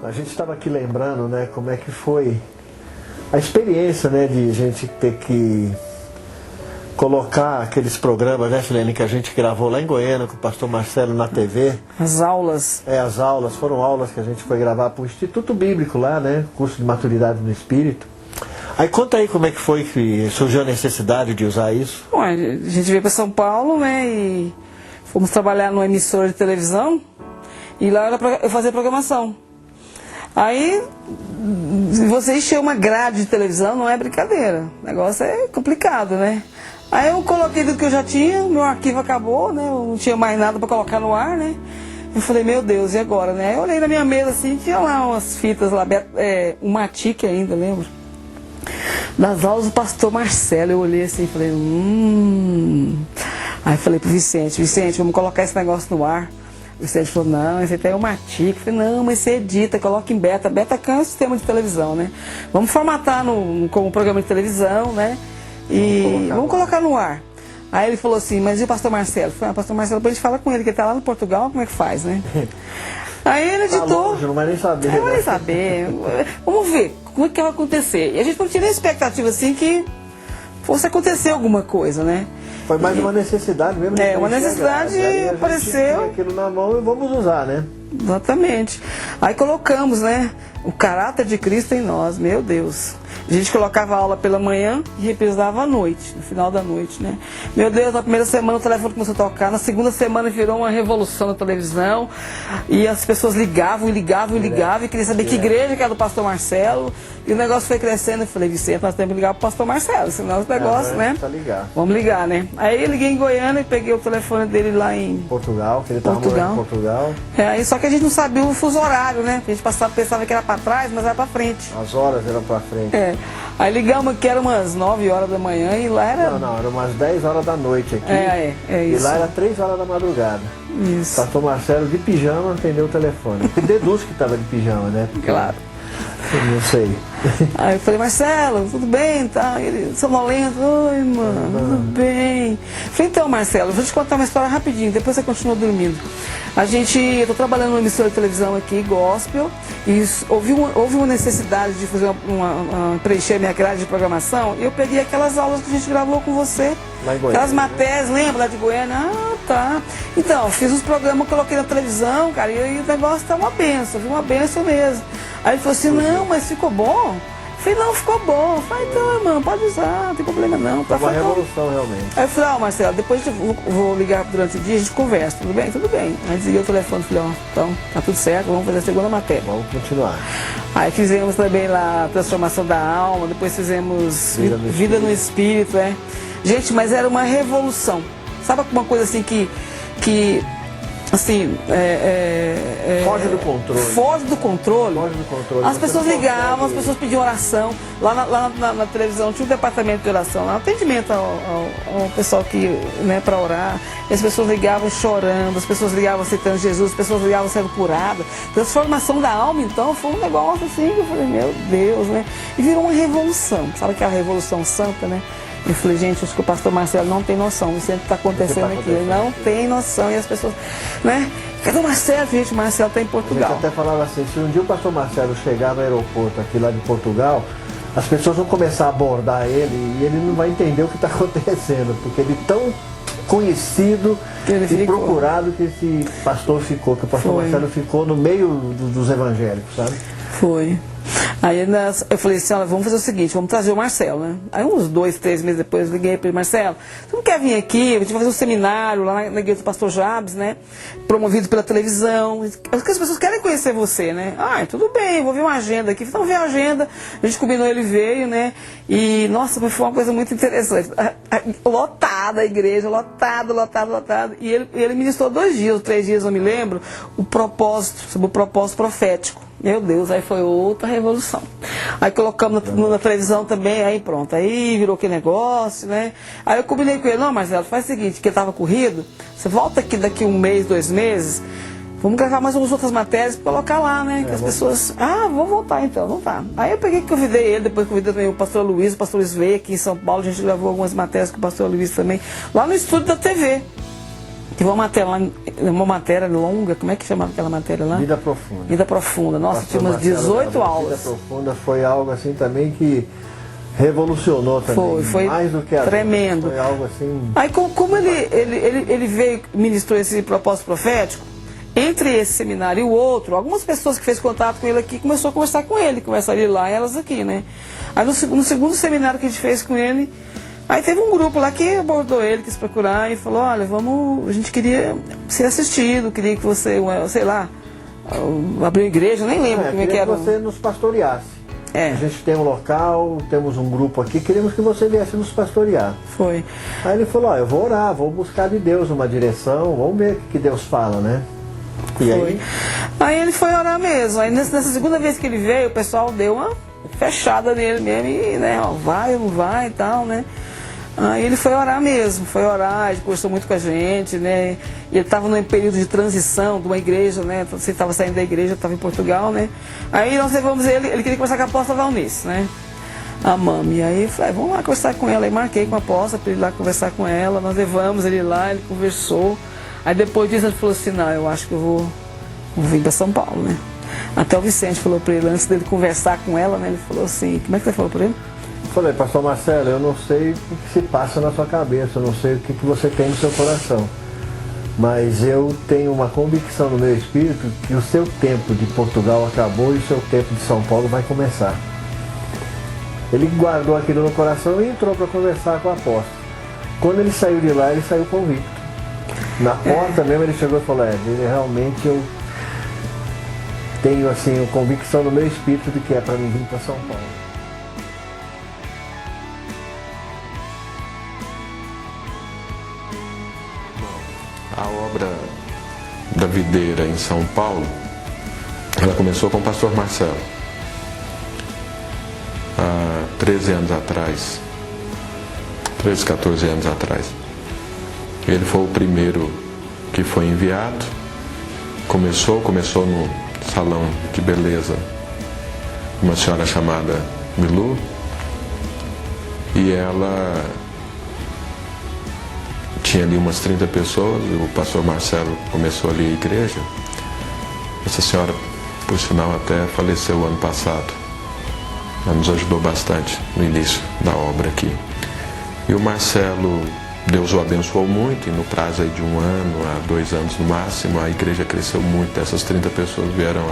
A gente estava aqui lembrando, né, como é que foi a experiência, né, de gente ter que colocar aqueles programas, né, Filene, que a gente gravou lá em Goiânia com o pastor Marcelo na TV. As aulas. As aulas, foram aulas que a gente foi gravar para o Instituto Bíblico lá, né, curso de maturidade no Espírito. Aí conta aí como é que foi que surgiu a necessidade de usar isso. Bom, a gente veio para São Paulo, né, e fomos trabalhar numa emissora de televisão, e lá era eu fazia programação. Aí, você encher uma grade de televisão não é brincadeira, o negócio é complicado, né? Aí eu coloquei tudo que eu já tinha, meu arquivo acabou, né? Eu não tinha mais nada para colocar no ar, né? Eu falei, meu Deus, e agora, né? Eu olhei na minha mesa assim, tinha lá umas fitas lá, um Matic ainda, lembra? Das aulas do pastor Marcelo, eu olhei assim e falei, Aí falei pro Vicente, vamos colocar esse negócio no ar. O Vicente falou, não, esse aí é o Matic. Eu falei, não, mas você edita, coloca em beta. Beta é um sistema de televisão, né? Vamos formatar como programa de televisão, né? E vamos colocar no ar. Aí ele falou assim, mas e o pastor Marcelo? Eu falei, pastor Marcelo, depois a gente fala com ele, que ele tá lá no Portugal, como é que faz, né? Aí ele editou. Tá longe, não vai nem saber. Não vai nem saber. Vamos ver como é que vai acontecer. E a gente não tinha nem expectativa assim que fosse acontecer alguma coisa, né? Foi mais uma necessidade mesmo. Uma necessidade apareceu. Aquilo na mão e vamos usar, né? Exatamente. Aí colocamos, né? O caráter de Cristo em nós, meu Deus. A gente colocava a aula pela manhã e reprisava à noite, no final da noite, né? Meu Deus, na primeira semana o telefone começou a tocar, na segunda semana virou uma revolução na televisão, e as pessoas ligavam, e queriam saber que igreja que era do pastor Marcelo, e o negócio foi crescendo. Eu falei, Vicente, nós temos que ligar pro pastor Marcelo, senão esse negócio, né? Vamos ligar, né? Aí eu liguei em Goiânia e peguei o telefone dele lá em Portugal, que ele estava morando em Portugal. Aí só que a gente não sabia o fuso horário, né? A gente pensava que era para trás, mas era para frente. As horas eram para frente. Aí ligamos que era umas 9 horas da manhã e lá era... Não, era umas 10 horas da noite aqui. É isso. E lá era 3 horas da madrugada. Isso. Pastor Marcelo de pijama atendeu o telefone. Eu deduz que estava de pijama, né? Porque claro. Eu não sei. Aí eu falei, Marcelo, tudo bem? Tá? Ele, sonolento. Oi, mano, tudo bem. Falei, então, Marcelo, vou te contar uma história rapidinho, depois você continua dormindo. Eu tô trabalhando numa emissora de televisão aqui, gospel, e houve uma necessidade de fazer preencher minha grade de programação, e eu peguei aquelas aulas que a gente gravou com você. Lá em Goiânia. Aquelas matérias, lembra lá de Goiânia? Ah, tá. Então, fiz os programas, coloquei na televisão, cara, e o negócio tá uma benção, uma benção mesmo. Aí ele falou assim, não, mas ficou bom? Eu falei, não, ficou bom. Eu falei, então, irmão, pode usar, não tem problema não. Foi uma revolução, realmente. Aí eu falei, Marcelo, depois eu vou ligar durante o dia, a gente conversa, tudo bem? Tudo bem. Aí desliguei o telefone e falei, então, tá tudo certo, vamos fazer a segunda matéria. Vamos continuar. Aí fizemos também lá a transformação da alma, depois fizemos vida no Espírito, Gente, mas era uma revolução. Sabe uma coisa assim que assim, foge do controle. Foge do controle. As pessoas ligavam, as pessoas pediam oração. Lá na televisão tinha um departamento de oração, lá, atendimento ao pessoal que, né, para orar. E as pessoas ligavam chorando, as pessoas ligavam aceitando Jesus, as pessoas ligavam sendo curadas. Transformação da alma, então, foi um negócio assim que eu falei, meu Deus, né? E virou uma revolução. Sabe aquela revolução santa, né? Eu falei, gente, acho que o pastor Marcelo não tem noção do que está acontecendo aqui. Ele não tem noção. E as pessoas, né? Cadê o Marcelo? Gente, o Marcelo está em Portugal. A gente até falava assim, se um dia o pastor Marcelo chegar no aeroporto aqui lá de Portugal, as pessoas vão começar a abordar ele e ele não vai entender o que está acontecendo, porque ele é tão conhecido e procurado que esse pastor ficou, que o pastor Marcelo ficou no meio dos evangélicos, sabe? Foi. Aí eu falei assim, olha, vamos fazer o seguinte, vamos trazer o Marcelo, né? Aí uns 2, 3 meses depois eu liguei para ele, Marcelo, você não quer vir aqui? A gente vai fazer um seminário lá na igreja do pastor Jabes, né? Promovido pela televisão. Porque as pessoas querem conhecer você, né? Ah, tudo bem, vou ver uma agenda aqui. Então, ver a agenda, a gente combinou, ele veio, né? E, nossa, foi uma coisa muito interessante. Lotada a igreja, lotada. E ele ministrou 2 dias, 3 dias, não me lembro, sobre o propósito profético. Meu Deus, aí foi outra revolução. Aí colocamos na televisão também, aí pronto, aí virou aquele negócio, né? Aí eu combinei com ele, não, Marcelo, faz o seguinte, que ele estava corrido, você volta aqui daqui 1 mês, 2 meses, vamos gravar mais umas outras matérias para colocar lá, né? Que as pessoas, vou voltar então, não tá. Aí eu peguei e convidei ele, depois convidei também o pastor Luiz veio aqui em São Paulo, a gente gravou algumas matérias com o pastor Luiz também, lá no estúdio da TV. Teve uma matéria lá uma matéria longa, como é que chamava aquela matéria lá? Vida Profunda. Vida Profunda. Nossa, Pastor tinha umas Marcelo 18 Vida aulas. Profunda foi algo assim também que revolucionou também. Foi mais do que a tremendo. Foi algo assim. Aí como ele veio, ministrou esse propósito profético, entre esse seminário e o outro, algumas pessoas que fez contato com ele aqui começou a conversar com ele, conversar ele lá e elas aqui, né? Aí no segundo seminário que a gente fez com ele, aí teve um grupo lá que abordou ele, quis procurar e falou, olha, a gente queria ser assistido, queria que você, sei lá, abriu igreja, nem lembro como é que era. Que você nos pastoreasse. É. A gente tem um local, temos um grupo aqui, queremos que você viesse nos pastorear. Foi. Aí ele falou, eu vou orar, vou buscar de Deus uma direção, vamos ver o que Deus fala, né? E foi. Aí ele foi orar mesmo. Aí nessa segunda vez que ele veio, o pessoal deu uma fechada nele mesmo, e, né, ó, vai ou não vai e tal, né? Aí ele foi orar mesmo, foi orar, ele conversou muito com a gente, né? E ele estava num período de transição de uma igreja, né? Você estava saindo da igreja, estava em Portugal, né? Aí nós levamos ele queria conversar com a apóstola Valnice, né? A Mami. Aí eu falei, vamos lá conversar com ela. Aí marquei com a apóstola para ele ir lá conversar com ela, nós levamos ele lá, ele conversou. Aí depois disso ele falou assim, não, eu acho que eu vou vir para São Paulo, né? Até o Vicente falou para ele, antes dele conversar com ela, né? Ele falou assim, como é que você falou para ele? Falei, pastor Marcelo, eu não sei o que se passa na sua cabeça, eu não sei o que você tem no seu coração, mas eu tenho uma convicção no meu espírito que o seu tempo de Portugal acabou e o seu tempo de São Paulo vai começar. Ele guardou aquilo no coração e entrou para conversar com o apóstolo. Quando ele saiu de lá, ele saiu convicto. Na porta mesmo ele chegou e falou, realmente eu tenho assim, uma convicção no meu espírito de que é para mim vir para São Paulo. A obra da videira em São Paulo, ela começou com o pastor Marcelo, há 13 anos atrás, 13, 14 anos atrás. Ele foi o primeiro que foi enviado, começou no salão de beleza, uma senhora chamada Milu, e ela tinha ali umas 30 pessoas, o pastor Marcelo começou ali a igreja. Essa senhora, por sinal, até faleceu ano passado. Ela nos ajudou bastante no início da obra aqui. E o Marcelo, Deus o abençoou muito, e no prazo aí de 1 ano a 2 anos no máximo, a igreja cresceu muito. Essas 30 pessoas vieram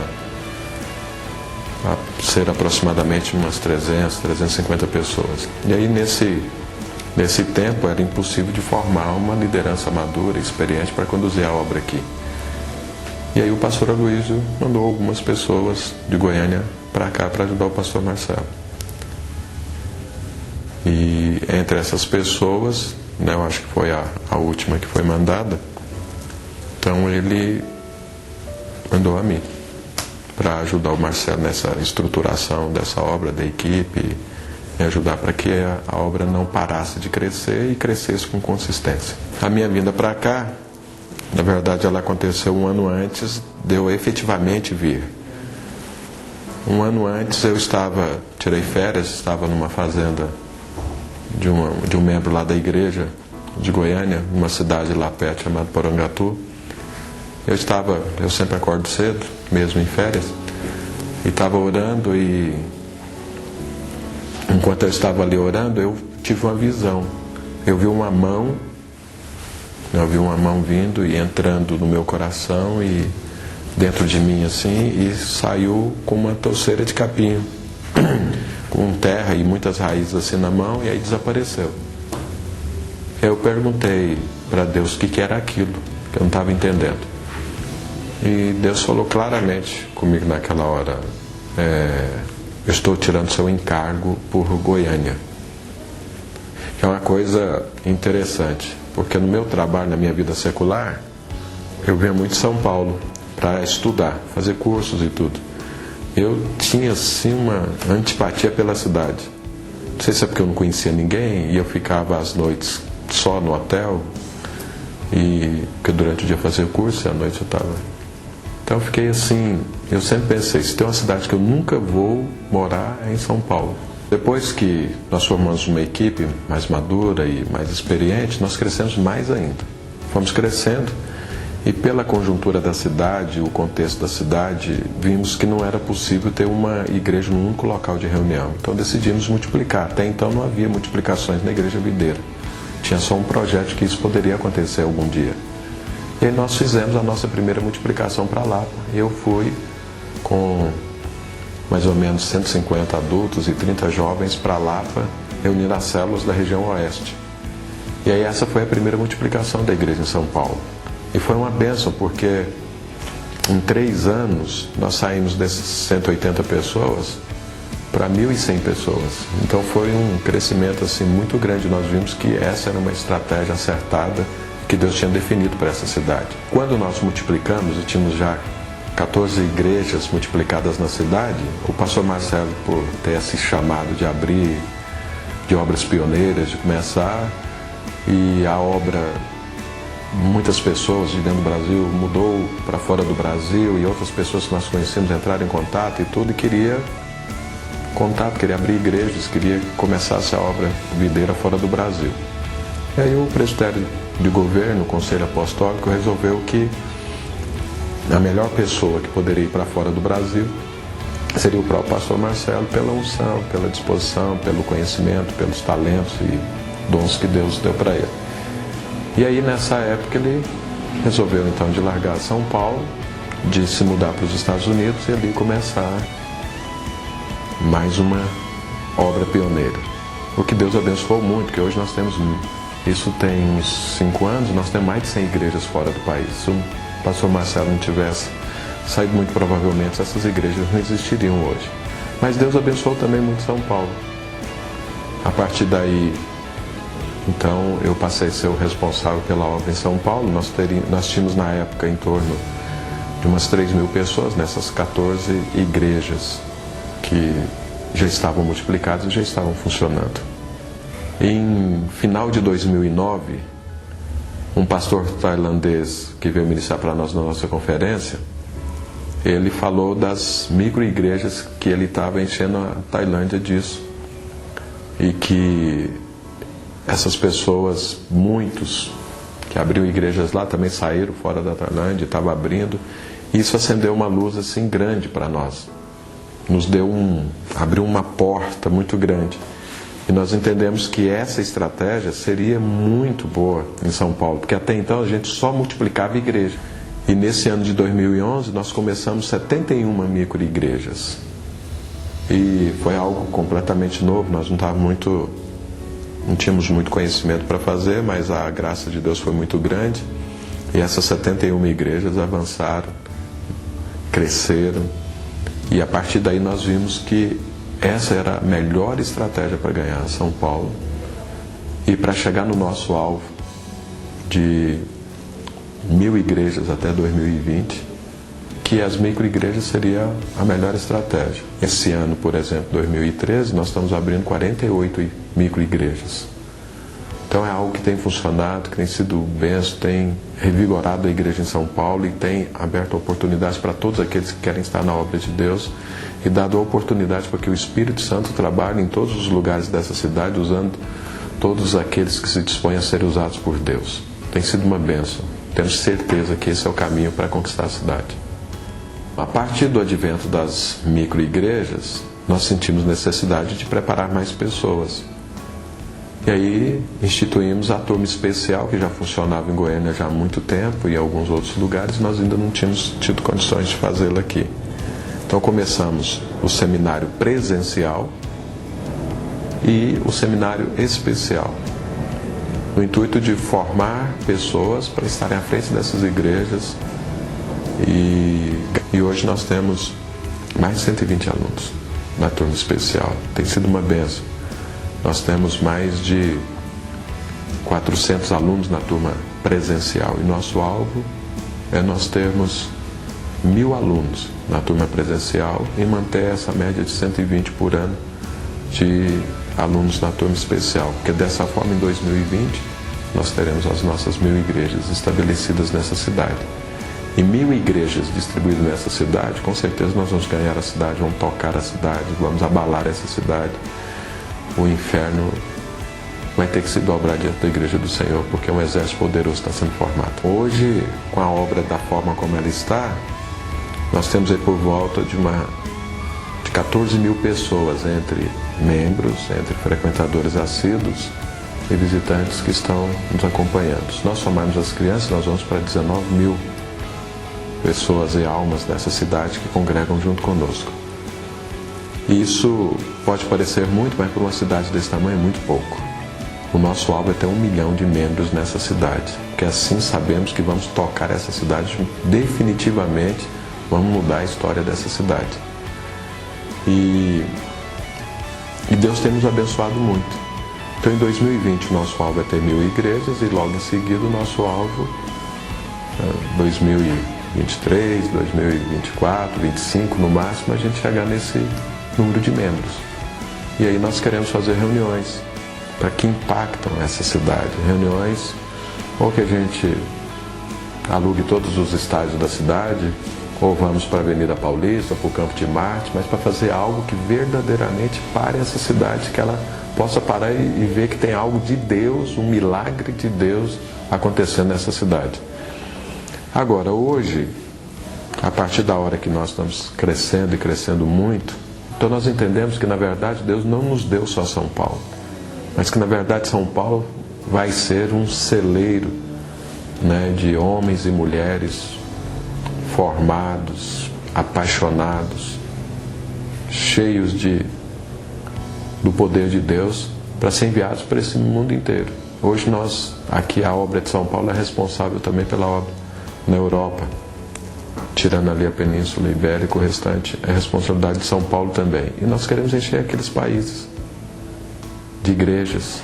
a ser aproximadamente umas 300, 350 pessoas. E aí nesse tempo era impossível de formar uma liderança madura, experiente para conduzir a obra aqui. E aí o pastor Aloysio mandou algumas pessoas de Goiânia para cá para ajudar o pastor Marcelo. E entre essas pessoas, né, eu acho que foi a última que foi mandada, então ele mandou a mim para ajudar o Marcelo nessa estruturação dessa obra, da equipe, e ajudar para que a obra não parasse de crescer e crescesse com consistência. A minha vinda para cá, na verdade, ela aconteceu 1 ano antes de eu efetivamente vir. 1 ano antes eu tirei férias, estava numa fazenda de um membro lá da igreja de Goiânia, numa cidade lá perto chamada Porangatu. Eu sempre acordo cedo, mesmo em férias, e estava orando, e enquanto eu estava ali orando, eu tive uma visão. Eu vi uma mão vindo e entrando no meu coração e dentro de mim assim, e saiu com uma touceira de capim, com terra e muitas raízes assim na mão, e aí desapareceu. Eu perguntei para Deus o que era aquilo, que eu não estava entendendo. E Deus falou claramente comigo naquela hora, eu estou tirando seu encargo por Goiânia. Que é uma coisa interessante, porque no meu trabalho, na minha vida secular, eu venho muito em São Paulo para estudar, fazer cursos e tudo. Eu tinha assim uma antipatia pela cidade. Não sei se é porque eu não conhecia ninguém e eu ficava às noites só no hotel, e porque durante o dia eu fazia curso e à noite eu estava. Então eu fiquei assim, eu sempre pensei, se tem uma cidade que eu nunca vou morar é em São Paulo. Depois que nós formamos uma equipe mais madura e mais experiente, nós crescemos mais ainda. Fomos crescendo E pela conjuntura da cidade, o contexto da cidade, vimos que não era possível ter uma igreja num único local de reunião. Então decidimos multiplicar. Até então não havia multiplicações na Igreja Videira. Tinha só um projeto de que isso poderia acontecer algum dia. E aí nós fizemos a nossa primeira multiplicação para Lapa. Eu fui com mais ou menos 150 adultos e 30 jovens para Lapa, reunindo as células da região oeste. E aí essa foi a primeira multiplicação da igreja em São Paulo. E foi uma bênção, porque em 3 anos nós saímos dessas 180 pessoas para 1.100 pessoas. Então foi um crescimento assim muito grande. Nós vimos que essa era uma estratégia acertada que Deus tinha definido para essa cidade. Quando nós multiplicamos, e tínhamos já 14 igrejas multiplicadas na cidade, o pastor Marcelo, por ter esse chamado de abrir de obras pioneiras, de começar, e a obra, muitas pessoas de dentro do Brasil mudou para fora do Brasil, e outras pessoas que nós conhecemos entraram em contato e tudo, e queria contato, queria abrir igrejas, queria começar essa obra videira fora do Brasil. E aí o presbitério de governo, o Conselho Apostólico, resolveu que a melhor pessoa que poderia ir para fora do Brasil seria o próprio pastor Marcelo, pela unção, pela disposição, pelo conhecimento, pelos talentos e dons que Deus deu para ele. E aí nessa época ele resolveu então de largar São Paulo, de se mudar para os Estados Unidos e ali começar mais uma obra pioneira. O que Deus abençoou muito, que hoje nós temos, isso tem uns 5 anos, nós temos mais de 100 igrejas fora do país. Se o pastor Marcelo não tivesse saído, muito provavelmente essas igrejas não existiriam hoje. Mas Deus abençoou também muito São Paulo. A partir daí, então, eu passei a ser o responsável pela obra em São Paulo. Nós tínhamos na época em torno de umas 3.000 pessoas nessas 14 igrejas que já estavam multiplicadas e já estavam funcionando. Em final de 2009, um pastor tailandês que veio ministrar para nós na nossa conferência, ele falou das micro-igrejas que ele estava enchendo a Tailândia disso. E que essas pessoas, muitos que abriam igrejas lá, também saíram fora da Tailândia, estavam abrindo. E isso acendeu uma luz assim grande para nós. Abriu uma porta muito grande. E nós entendemos que essa estratégia seria muito boa em São Paulo, porque até então a gente só multiplicava igreja. E nesse ano de 2011 nós começamos 71 micro-igrejas. E foi algo completamente novo, nós não tínhamos muito conhecimento para fazer, mas a graça de Deus foi muito grande. E essas 71 igrejas avançaram, cresceram. E a partir daí nós vimos que essa era a melhor estratégia para ganhar São Paulo e para chegar no nosso alvo de 1.000 igrejas até 2020, que as micro-igrejas seria a melhor estratégia. Esse ano, por exemplo, 2013, nós estamos abrindo 48 micro-igrejas. Então é algo que tem funcionado, que tem sido benção, tem revigorado a igreja em São Paulo e tem aberto oportunidades para todos aqueles que querem estar na obra de Deus e dado a oportunidade para que o Espírito Santo trabalhe em todos os lugares dessa cidade, usando todos aqueles que se dispõem a ser usados por Deus. Tem sido uma bênção. Temos certeza que esse é o caminho para conquistar a cidade. A partir do advento das micro-igrejas, nós sentimos necessidade de preparar mais pessoas. E aí instituímos a turma especial, que já funcionava em Goiânia já há muito tempo e em alguns outros lugares, nós ainda não tínhamos tido condições de fazê-la aqui. Então começamos o seminário presencial e o seminário especial, no intuito de formar pessoas para estarem à frente dessas igrejas. E hoje nós temos mais de 120 alunos na turma especial. Tem sido uma bênção. Nós temos mais de 400 alunos na turma presencial. E nosso alvo é nós termos 1.000 alunos na turma presencial e manter essa média de 120 por ano de alunos na turma especial. Porque dessa forma, em 2020, nós teremos as nossas 1.000 igrejas estabelecidas nessa cidade. E 1.000 igrejas distribuídas nessa cidade, com certeza nós vamos ganhar a cidade, vamos tocar a cidade, vamos abalar essa cidade. O inferno vai ter que se dobrar diante da igreja do Senhor, porque um exército poderoso está sendo formado. Hoje, com a obra da forma como ela está, nós temos aí por volta de 14 mil pessoas, entre membros, entre frequentadores assíduos e visitantes que estão nos acompanhando. Se nós somarmos as crianças, nós vamos para 19 mil pessoas e almas dessa cidade que congregam junto conosco. E isso pode parecer muito, mas para uma cidade desse tamanho é muito pouco. O nosso alvo é ter 1 milhão de membros nessa cidade, porque assim sabemos que vamos tocar essa cidade definitivamente, vamos mudar a história dessa cidade. E Deus tem nos abençoado muito. Então em 2020 o nosso alvo é ter 1000 igrejas e logo em seguida o nosso alvo 2023, 2024, 2025 no máximo a gente chegar nesse número de membros. E aí nós queremos fazer reuniões para que impactam essa cidade. Reuniões ou que a gente alugue todos os estádios da cidade, ou vamos para a Avenida Paulista, para o Campo de Marte, mas para fazer algo que verdadeiramente pare essa cidade, que ela possa parar e ver que tem algo de Deus, um milagre de Deus acontecendo nessa cidade. Agora, hoje, a partir da hora que nós estamos crescendo e crescendo muito, então nós entendemos que na verdade Deus não nos deu só São Paulo, mas que na verdade São Paulo vai ser um celeiro, né, de homens e mulheres formados, apaixonados, cheios do poder de Deus para ser enviados para esse mundo inteiro. Hoje nós, aqui a obra de São Paulo é responsável também pela obra na Europa, tirando ali a Península Ibérica, o restante é responsabilidade de São Paulo também. E nós queremos encher aqueles países de igrejas,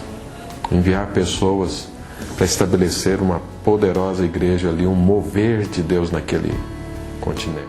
enviar pessoas para estabelecer uma poderosa igreja ali, um mover de Deus naquele continente.